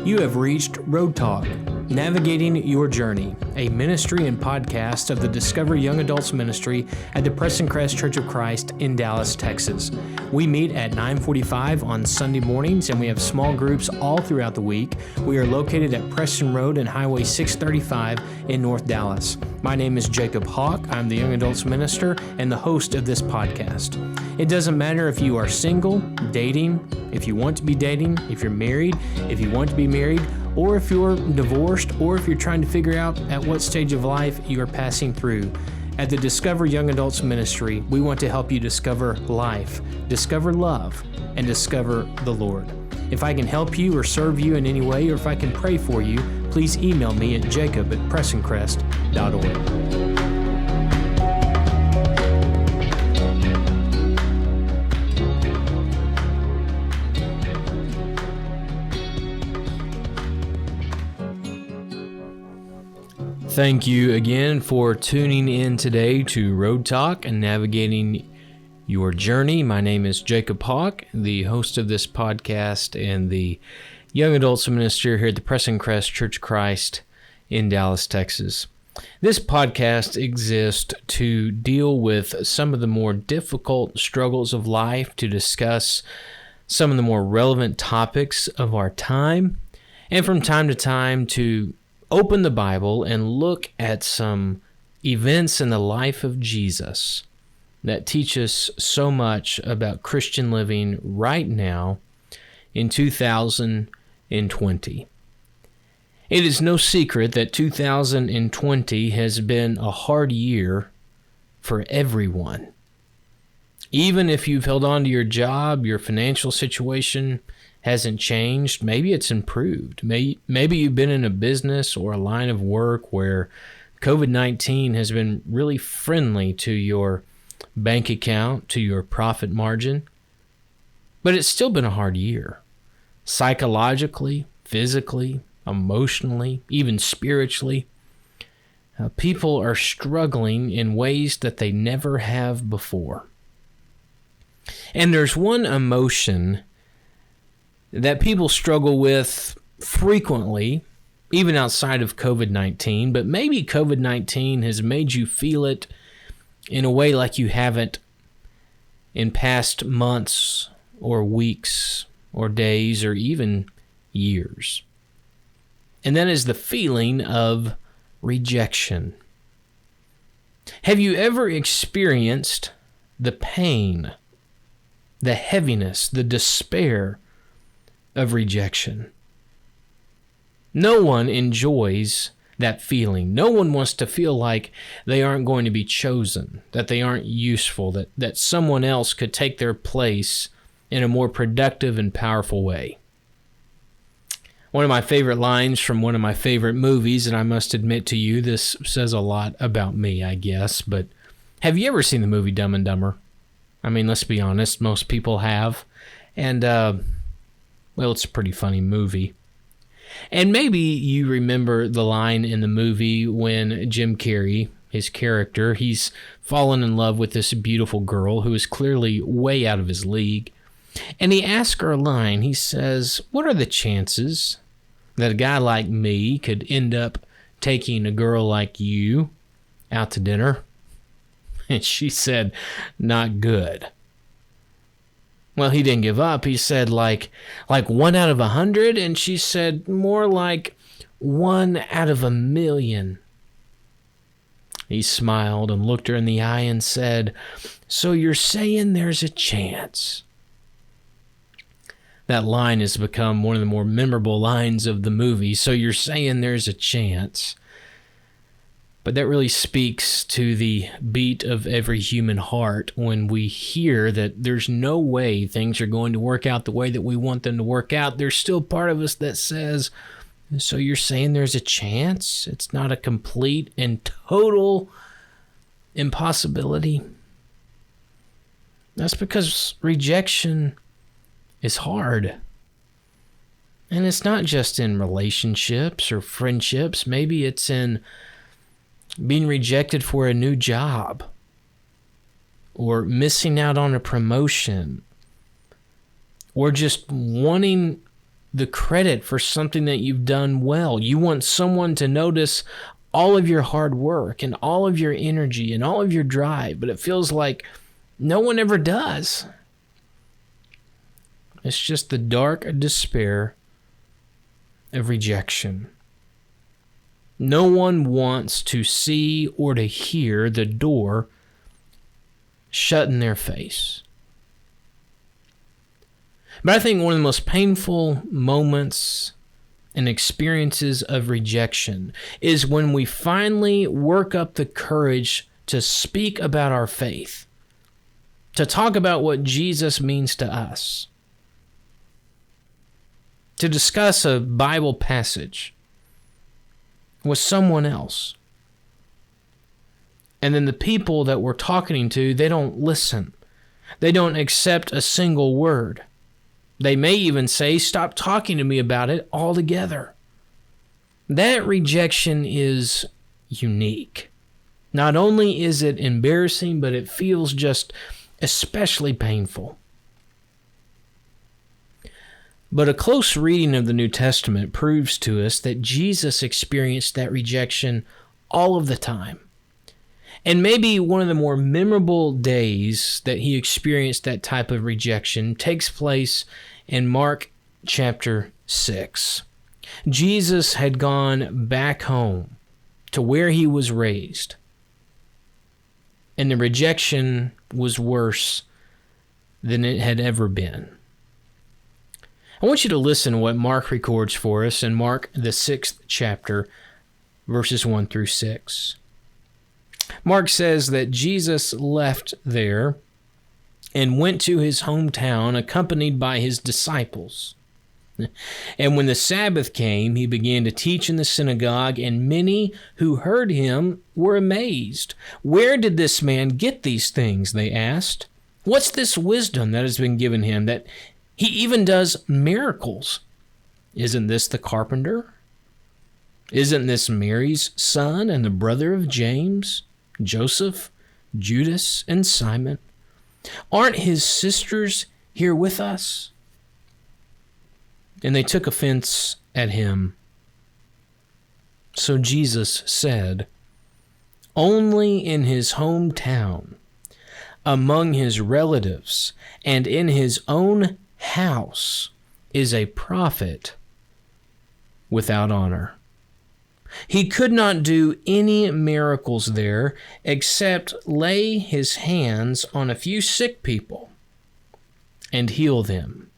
You have reached Road Talk, Navigating Your Journey, a ministry and podcast of the Discover Young Adults Ministry at the Preston Crest Church of Christ in Dallas, Texas. We meet at 9:45 on Sunday mornings, and we have small groups all throughout the week. We are located at Preston Road and Highway 635 in North Dallas. My name is Jacob Hawk. I'm the Young Adults Minister and the host of this podcast. It doesn't matter if you are single, dating, if you want to be dating, if you're married, if you want to be married, or if you're divorced, or if you're trying to figure out at what stage of life you are passing through. At the Discover Young Adults Ministry, we want to help you discover life, discover love, and discover the Lord. If I can help you or serve you in any way, or if I can pray for you, please email me at jacob@pressoncrest.org. Thank you again for tuning in today to Road Talk and Navigating Your Journey. My name is Jacob Hawk, the host of this podcast and the Young Adults Minister here at the Preston Crest Church of Christ in Dallas, Texas. This podcast exists to deal with some of the more difficult struggles of life, to discuss some of the more relevant topics of our time, and from time to time to open the Bible and look at some events in the life of Jesus that teach us so much about Christian living right now in 2020. It is no secret that 2020 has been a hard year for everyone. Even if you've held on to your job, your financial situation hasn't changed, maybe it's improved. Maybe you've been in a business or a line of work where COVID-19 has been really friendly to your bank account, to your profit margin. But it's still been a hard year. Psychologically, physically, emotionally, even spiritually. People are struggling in ways that they never have before. And there's one emotion that people struggle with frequently, even outside of COVID-19, but maybe COVID-19 has made you feel it in a way like you haven't in past months or weeks or days or even years. And that is the feeling of rejection. Have you ever experienced the pain, the heaviness, the despair of rejection? No one enjoys that feeling. No one wants to feel like they aren't going to be chosen, that they aren't useful, that someone else could take their place in a more productive and powerful way. One of my favorite lines from one of my favorite movies, and I must admit to you, this says a lot about me, I guess, but have you ever seen the movie Dumb and Dumber? I mean, let's be honest, most people have. And, well, it's a pretty funny movie. And maybe you remember the line in the movie when Jim Carrey, his character, he's fallen in love with this beautiful girl who is clearly way out of his league. And he asks her a line. He says, "What are the chances that a guy like me could end up taking a girl like you out to dinner?" And she said, "Not good." Well, he didn't give up. He said, like 1 out of 100, and she said, more like 1 out of 1,000,000. He smiled and looked her in the eye and said, "So you're saying there's a chance?" That line has become one of the more memorable lines of the movie. So you're saying there's a chance. But that really speaks to the beat of every human heart when we hear that there's no way things are going to work out the way that we want them to work out. There's still part of us that says, "So you're saying there's a chance? It's not a complete and total impossibility?" That's because rejection is hard. And it's not just in relationships or friendships. Maybe it's in being rejected for a new job, or missing out on a promotion, or just wanting the credit for something that you've done well. You want someone to notice all of your hard work and all of your energy and all of your drive, but it feels like no one ever does. It's just the dark despair of rejection. No one wants to see or to hear the door shut in their face. But I think one of the most painful moments and experiences of rejection is when we finally work up the courage to speak about our faith, to talk about what Jesus means to us, to discuss a Bible passage with someone else. And then the people that we're talking to, they don't listen. They don't accept a single word. They may even say, "Stop talking to me about it altogether." That rejection is unique. Not only is it embarrassing, but it feels just especially painful. But a close reading of the New Testament proves to us that Jesus experienced that rejection all of the time. And maybe one of the more memorable days that he experienced that type of rejection takes place in Mark chapter 6. Jesus had gone back home to where he was raised, and the rejection was worse than it had ever been. I want you to listen to what Mark records for us in Mark, the 6th chapter, verses 1 through 6. Mark says that Jesus left there and went to his hometown accompanied by his disciples. And when the Sabbath came, he began to teach in the synagogue, and many who heard him were amazed. "Where did this man get these things?" they asked. "What's this wisdom that has been given him, that he even does miracles? Isn't this the carpenter? Isn't this Mary's son and the brother of James, Joseph, Judas, and Simon? Aren't his sisters here with us?" And they took offense at him. So Jesus said, "Only in his hometown, among his relatives, and in his own house is a prophet without honor." He could not do any miracles there except lay his hands on a few sick people and heal them.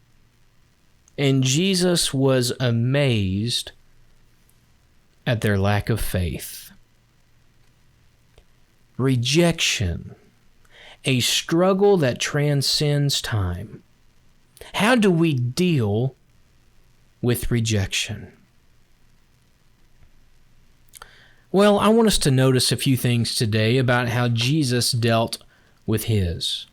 And Jesus was amazed at their lack of faith. Rejection, a struggle that transcends time. How do we deal with rejection? Well, I want us to notice a few things today about how Jesus dealt with his.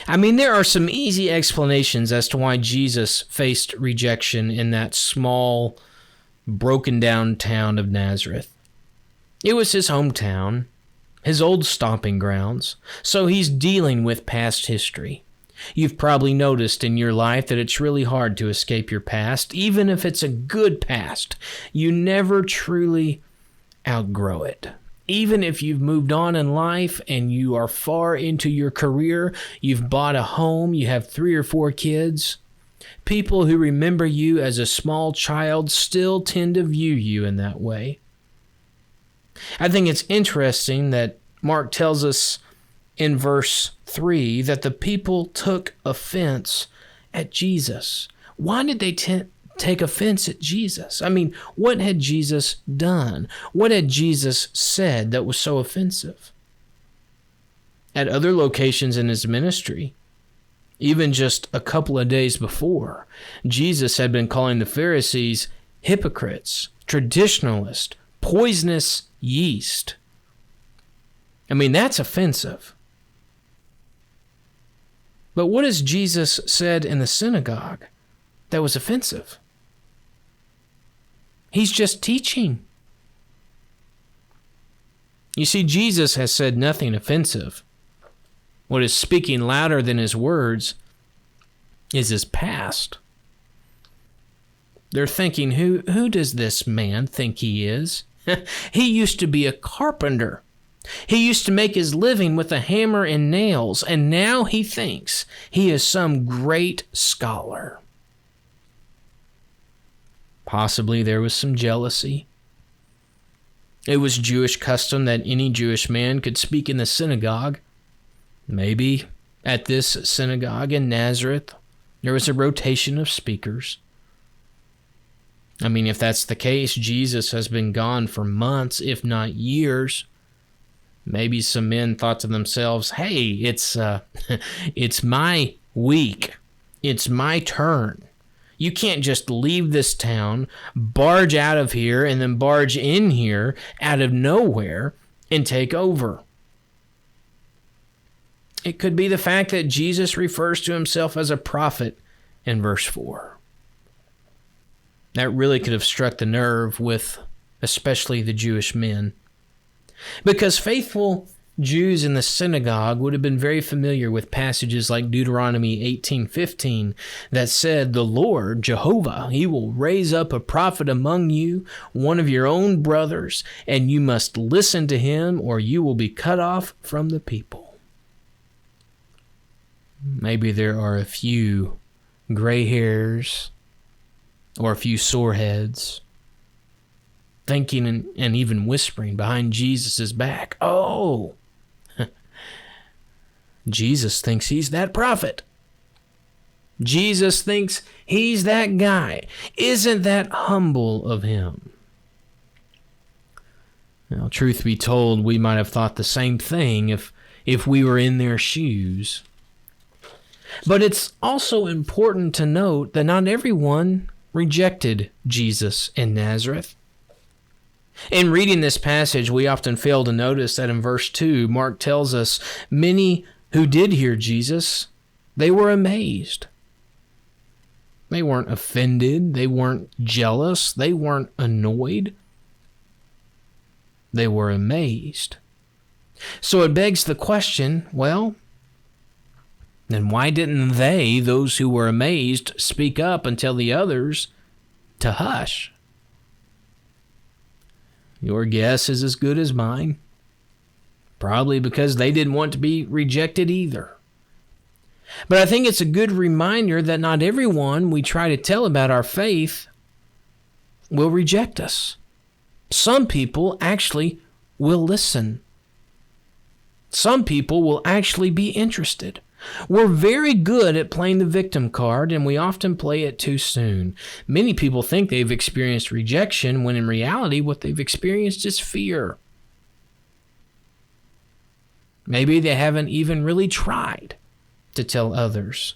I mean, there are some easy explanations as to why Jesus faced rejection in that small, broken down town of Nazareth. It was his hometown, his old stomping grounds, so he's dealing with past history. You've probably noticed in your life that it's really hard to escape your past, even if it's a good past. You never truly outgrow it. Even if you've moved on in life and you are far into your career, you've bought a home, you have 3 or 4 kids, people who remember you as a small child still tend to view you in that way. I think it's interesting that Mark tells us in verse 3 that the people took offense at Jesus. Why did they take offense at Jesus? I mean, what had Jesus done? What had Jesus said that was so offensive? At other locations in his ministry, even just a couple of days before, Jesus had been calling the Pharisees hypocrites, traditionalists, poisonous yeast. I mean, that's offensive. But what has Jesus said in the synagogue that was offensive? He's just teaching. You see, Jesus has said nothing offensive. What is speaking louder than his words is his past. They're thinking, who does this man think he is? He used to be a carpenter. He used to make his living with a hammer and nails, and now he thinks he is some great scholar. Possibly there was some jealousy. It was Jewish custom that any Jewish man could speak in the synagogue. Maybe at this synagogue in Nazareth, there was a rotation of speakers. I mean, if that's the case, Jesus has been gone for months, if not years. Maybe some men thought to themselves, hey, it's my week. It's my turn. You can't just leave this town, barge out of here, and then barge in here out of nowhere and take over. It could be the fact that Jesus refers to himself as a prophet in verse 4. That really could have struck the nerve with especially the Jewish men. Because faithful Jews in the synagogue would have been very familiar with passages like Deuteronomy 18:15 that said, the Lord, Jehovah, he will raise up a prophet among you, one of your own brothers, and you must listen to him or you will be cut off from the people. Maybe there are a few gray hairs or a few sore heads thinking and even whispering behind Jesus' back, oh, Jesus thinks he's that prophet. Jesus thinks he's that guy. Isn't that humble of him? Now, truth be told, we might have thought the same thing if we were in their shoes. But it's also important to note that not everyone rejected Jesus in Nazareth. In reading this passage, we often fail to notice that in verse 2, Mark tells us many who did hear Jesus, they were amazed. They weren't offended. They weren't jealous. They weren't annoyed. They were amazed. So it begs the question, well, then why didn't they, those who were amazed, speak up and tell the others to hush? Your guess is as good as mine. Probably because they didn't want to be rejected either. But I think it's a good reminder that not everyone we try to tell about our faith will reject us. Some people actually will listen. Some people will actually be interested. We're very good at playing the victim card, and we often play it too soon. Many people think they've experienced rejection, when in reality what they've experienced is fear. Maybe they haven't even really tried to tell others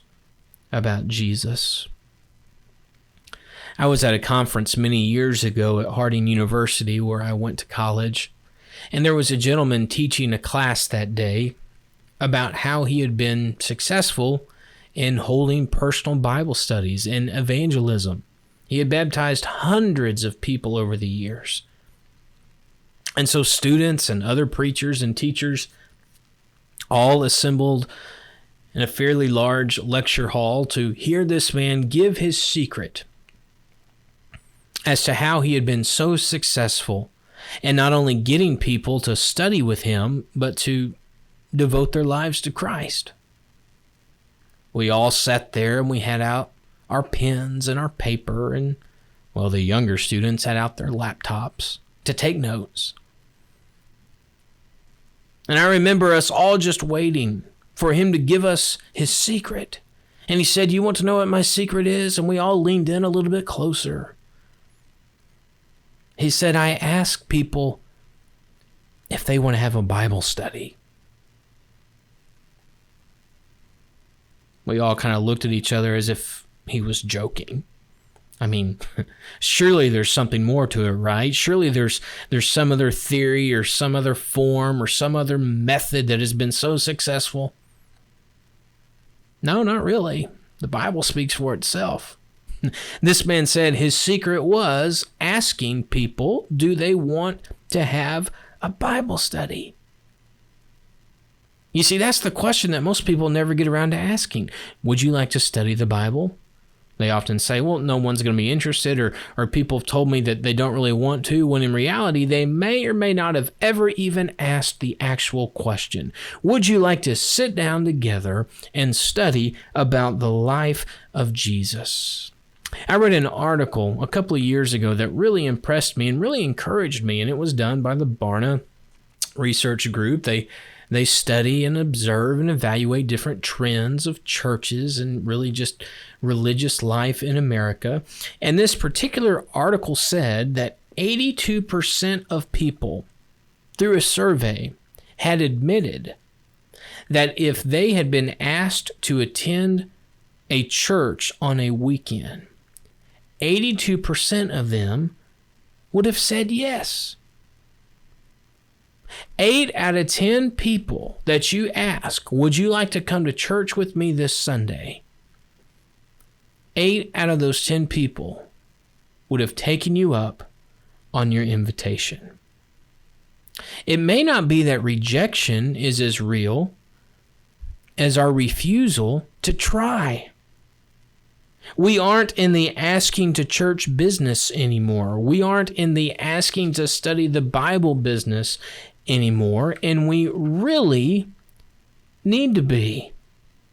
about Jesus. I was at a conference many years ago at Harding University where I went to college, and there was a gentleman teaching a class that day about how he had been successful in holding personal Bible studies and evangelism. He had baptized hundreds of people over the years. And so students and other preachers and teachers all assembled in a fairly large lecture hall to hear this man give his secret as to how he had been so successful in not only getting people to study with him, but to devote their lives to Christ. We all sat there and we had out our pens and our paper, and, well, the younger students had out their laptops to take notes. And I remember us all just waiting for him to give us his secret. And he said, "You want to know what my secret is?" And we all leaned in a little bit closer. He said, "I ask people if they want to have a Bible study." We all kind of looked at each other as if he was joking. I mean, surely there's something more to it, right? Surely there's some other theory or some other form or some other method that has been so successful. No, not really. The Bible speaks for itself. This man said his secret was asking people, do they want to have a Bible study? You see, that's the question that most people never get around to asking. Would you like to study the Bible? They often say, well, no one's going to be interested, or people have told me that they don't really want to, when in reality, they may or may not have ever even asked the actual question. Would you like to sit down together and study about the life of Jesus? I read an article a couple of years ago that really impressed me and really encouraged me, and it was done by the Barna Research Group. They study and observe and evaluate different trends of churches and really just religious life in America. And this particular article said that 82% of people through a survey had admitted that if they had been asked to attend a church on a weekend, 82% of them would have said yes. 8 out of 10 people that you ask, would you like to come to church with me this Sunday? 8 out of those 10 people would have taken you up on your invitation. It may not be that rejection is as real as our refusal to try. We aren't in the asking to church business anymore. We aren't in the asking to study the Bible business anymore, and we really need to be,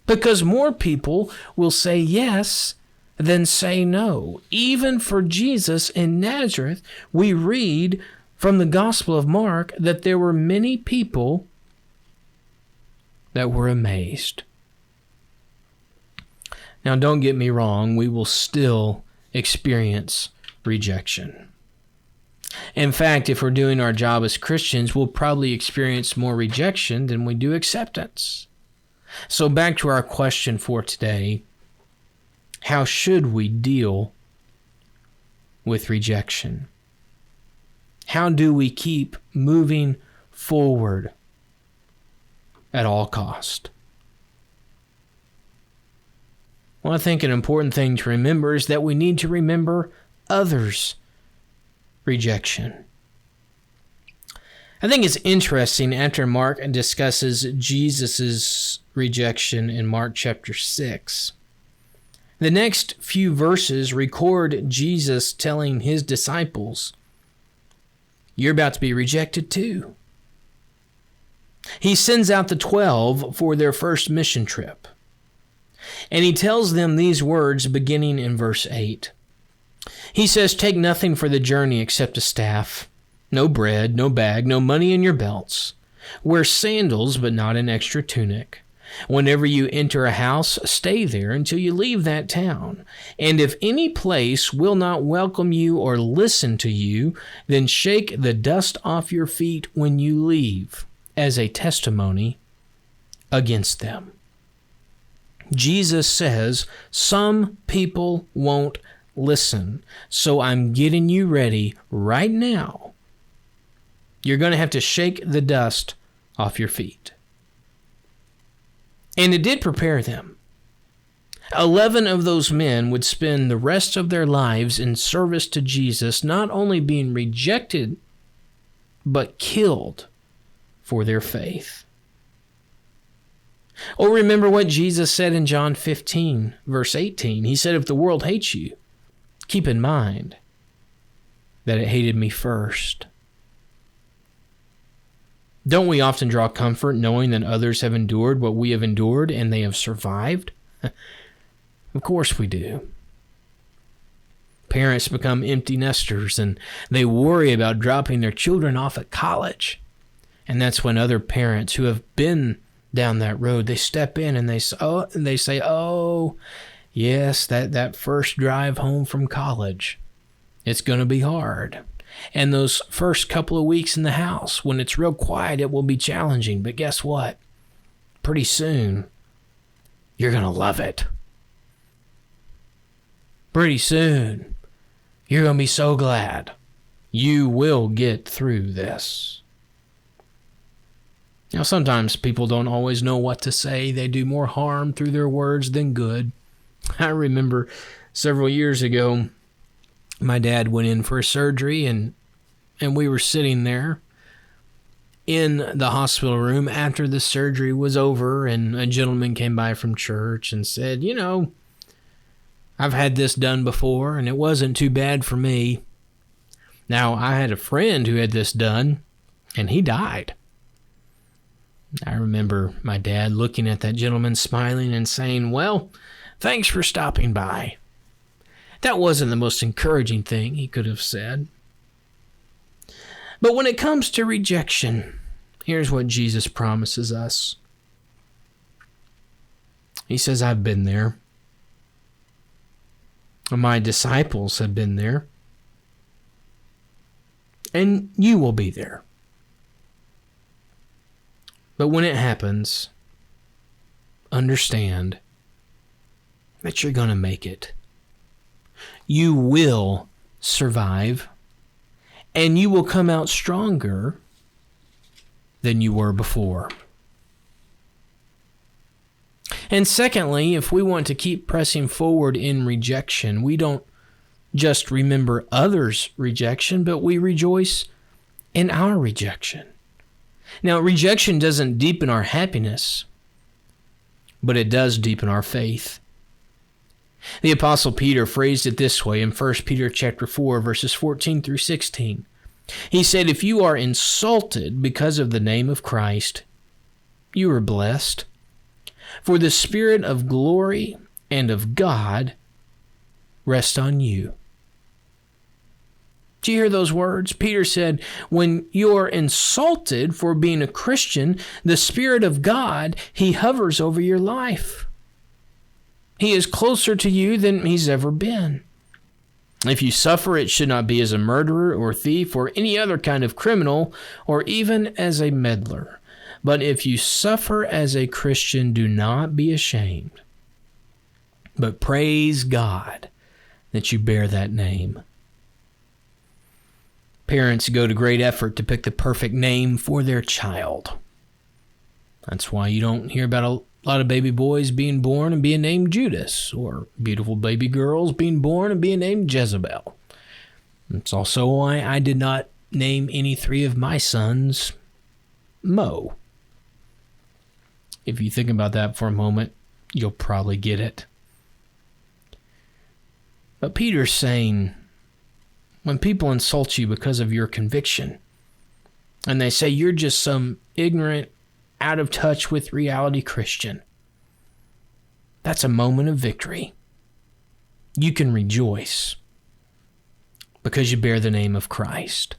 because more people will say yes than say no. Even for Jesus in Nazareth, we read from the Gospel of Mark that there were many people that were amazed. Now, don't get me wrong, we will still experience rejection. In fact, if we're doing our job as Christians, we'll probably experience more rejection than we do acceptance. So back to our question for today, how should we deal with rejection? How do we keep moving forward at all cost? Well, I think an important thing to remember is that we need to remember others' rejection. I think it's interesting after Mark discusses Jesus' rejection in Mark chapter 6. The next few verses record Jesus telling his disciples, "You're about to be rejected too." He sends out the 12 for their first mission trip. And he tells them these words beginning in verse 8. He says, "Take nothing for the journey except a staff, no bread, no bag, no money in your belts. Wear sandals, but not an extra tunic. Whenever you enter a house, stay there until you leave that town. And if any place will not welcome you or listen to you, then shake the dust off your feet when you leave, as a testimony against them." Jesus says some people won't listen, so I'm getting you ready right now. You're going to have to shake the dust off your feet. And it did prepare them. 11 of those men would spend the rest of their lives in service to Jesus, not only being rejected, but killed for their faith. Or remember what Jesus said in John 15, verse 18. He said, "If the world hates you, keep in mind that it hated me first." Don't we often draw comfort knowing that others have endured what we have endured and they have survived? Of course we do. Parents become empty nesters and they worry about dropping their children off at college. And that's when other parents who have been down that road, they step in and they say, "Oh, yes, that first drive home from college, it's going to be hard. And those first couple of weeks in the house, when it's real quiet, it will be challenging. But guess what? Pretty soon, you're going to love it. Pretty soon, you're going to be so glad. You will get through this." Now, sometimes people don't always know what to say. They do more harm through their words than good. I remember several years ago, my dad went in for a surgery, and we were sitting there in the hospital room after the surgery was over, and a gentleman came by from church and said, I've had this done before, and it wasn't too bad for me. Now, I had a friend who had this done, and he died. I remember my dad looking at that gentleman, smiling and saying, "Well, thanks for stopping by." That wasn't the most encouraging thing he could have said. But when it comes to rejection, here's what Jesus promises us. He says, I've been there. My disciples have been there. And you will be there. But when it happens, understand that you're going to make it. You will survive, and you will come out stronger than you were before. And secondly, if we want to keep pressing forward in rejection, we don't just remember others' rejection, but we rejoice in our rejection. Now, rejection doesn't deepen our happiness, but it does deepen our faith. The Apostle Peter phrased it this way in 1 Peter chapter 4, verses 14 through 16. He said, if you are insulted because of the name of Christ, you are blessed. For the Spirit of glory and of God rest on you. Do you hear those words? Peter said, when you're insulted for being a Christian, the Spirit of God, He hovers over your life. He is closer to you than He's ever been. If you suffer, it should not be as a murderer or thief or any other kind of criminal or even as a meddler. But if you suffer as a Christian, do not be ashamed, but praise God that you bear that name. Parents go to great effort to pick the perfect name for their child. That's why you don't hear about a lot of baby boys being born and being named Judas, or beautiful baby girls being born and being named Jezebel. It's also why I did not name any three of my sons Mo. If you think about that for a moment, you'll probably get it. But Peter's saying, when people insult you because of your conviction, and they say you're just some ignorant, out of touch with reality Christian, that's a moment of victory. You can rejoice because you bear the name of Christ.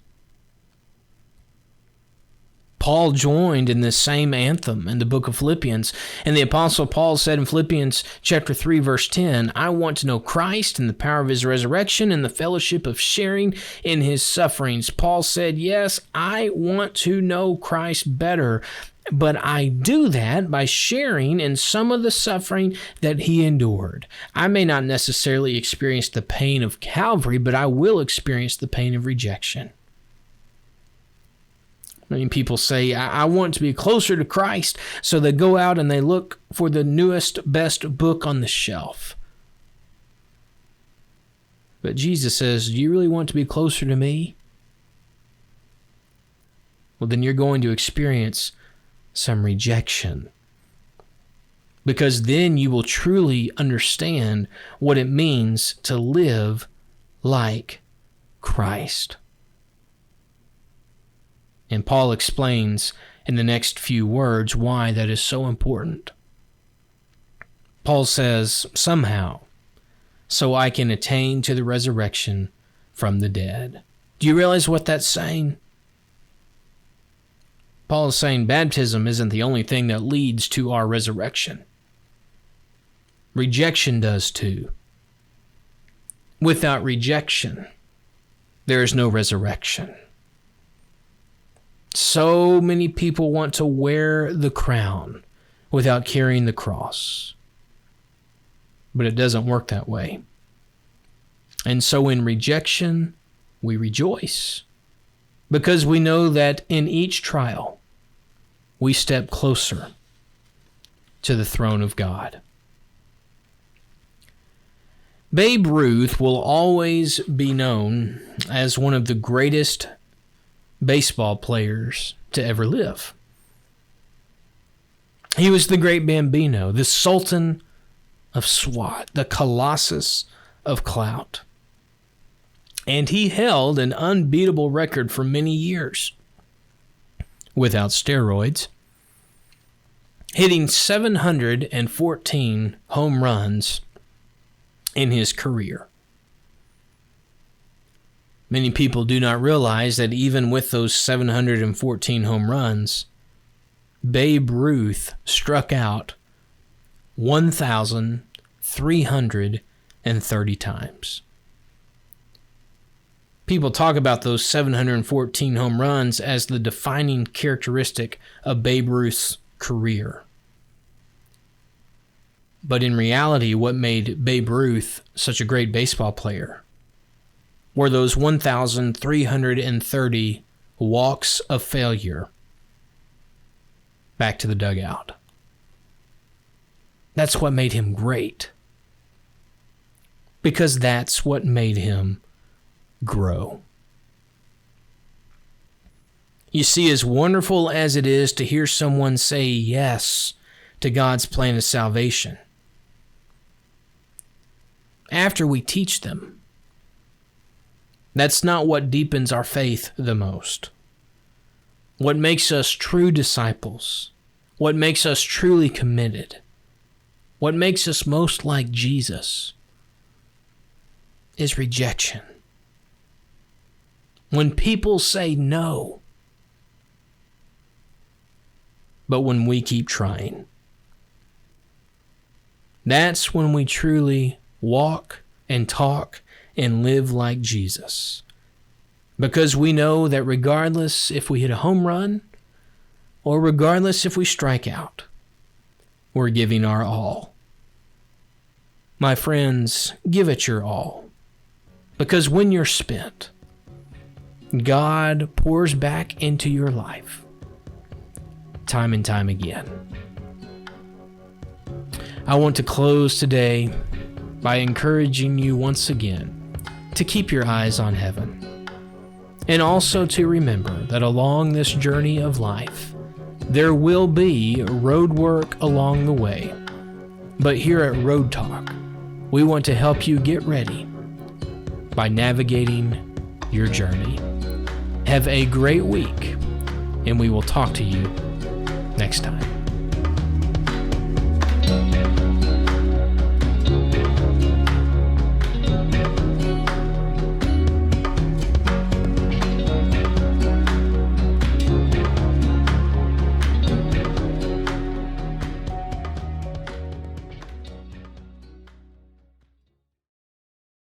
Paul joined in this same anthem in the book of Philippians, and the Apostle Paul said in Philippians chapter 3, verse 10, I want to know Christ and the power of His resurrection and the fellowship of sharing in His sufferings. Paul said, yes, I want to know Christ better, but I do that by sharing in some of the suffering that He endured. I may not necessarily experience the pain of Calvary, but I will experience the pain of rejection. I mean, people say, I want to be closer to Christ, so they go out and they look for the newest, best book on the shelf. But Jesus says, do you really want to be closer to me? Well, then you're going to experience some rejection. Because then you will truly understand what it means to live like Christ. And Paul explains in the next few words why that is so important. Paul says, somehow, so I can attain to the resurrection from the dead. Do you realize what that's saying? Paul is saying baptism isn't the only thing that leads to our resurrection. Rejection does too. Without rejection, there is no resurrection. So many people want to wear the crown without carrying the cross. But it doesn't work that way. And so in rejection, we rejoice, because we know that in each trial, we step closer to the throne of God. Babe Ruth will always be known as one of the greatest baseball players to ever live. He was the great Bambino, the Sultan of SWAT, the Colossus of Clout. And he held an unbeatable record for many years without steroids, hitting 714 home runs in his career. Many people do not realize that even with those 714 home runs, Babe Ruth struck out 1,330 times. People talk about those 714 home runs as the defining characteristic of Babe Ruth's career. But in reality, what made Babe Ruth such a great baseball player were those 1,330 walks of failure back to the dugout. That's what made him great. Because that's what made him grow. You see, as wonderful as it is to hear someone say yes to God's plan of salvation, after we teach them, that's not what deepens our faith the most. What makes us true disciples, what makes us truly committed, what makes us most like Jesus is rejection. When people say no, but when we keep trying, that's when we truly walk and talk and live like Jesus. Because we know that regardless if we hit a home run or regardless if we strike out, we're giving our all. My friends, give it your all. Because when you're spent, God pours back into your life time and time again. I want to close today by encouraging you once again to keep your eyes on heaven, and also to remember that along this journey of life, there will be road work along the way. But here at Road Talk, we want to help you get ready by navigating your journey. Have a great week, and we will talk to you next time.